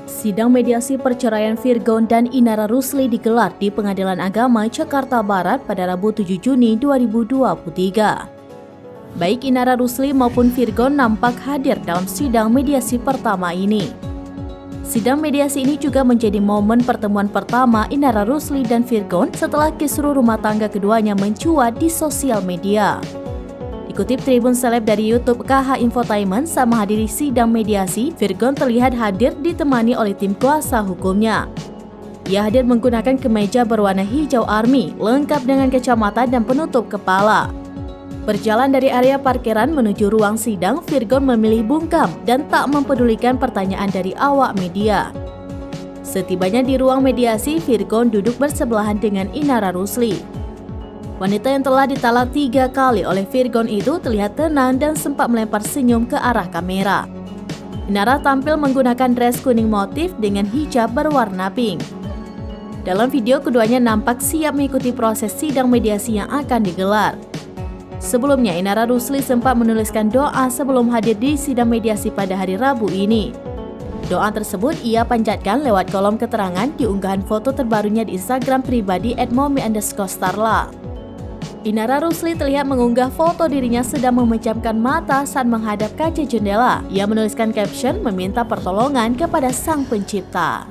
Sidang mediasi perceraian Virgon dan Inara Rusli digelar di Pengadilan Agama Jakarta Barat pada Rabu 7 Juni 2023. Baik Inara Rusli maupun Virgon nampak hadir dalam sidang mediasi pertama ini. Sidang mediasi ini juga menjadi momen pertemuan pertama Inara Rusli dan Virgon setelah kisruh rumah tangga keduanya mencuat di sosial media. Dikutip Tribun Seleb dari YouTube KH Infotainment saat menghadiri sidang mediasi, Virgon terlihat hadir ditemani oleh tim kuasa hukumnya. Ia hadir menggunakan kemeja berwarna hijau army, lengkap dengan kacamata dan penutup kepala. Berjalan dari area parkiran menuju ruang sidang, Virgon memilih bungkam dan tak mempedulikan pertanyaan dari awak media. Setibanya di ruang mediasi, Virgon duduk bersebelahan dengan Inara Rusli. Wanita yang telah ditalak 3 kali oleh Virgon itu terlihat tenang dan sempat melempar senyum ke arah kamera. Inara tampil menggunakan dress kuning motif dengan hijab berwarna pink. Dalam video, keduanya nampak siap mengikuti proses sidang mediasi yang akan digelar. Sebelumnya, Inara Rusli sempat menuliskan doa sebelum hadir di sidang mediasi pada hari Rabu ini. Doa tersebut ia panjatkan lewat kolom keterangan di unggahan foto terbarunya di Instagram pribadi @momi_starla. Inara Rusli terlihat mengunggah foto dirinya sedang memejamkan mata saat menghadap kaca jendela. Ia menuliskan caption meminta pertolongan kepada Sang Pencipta.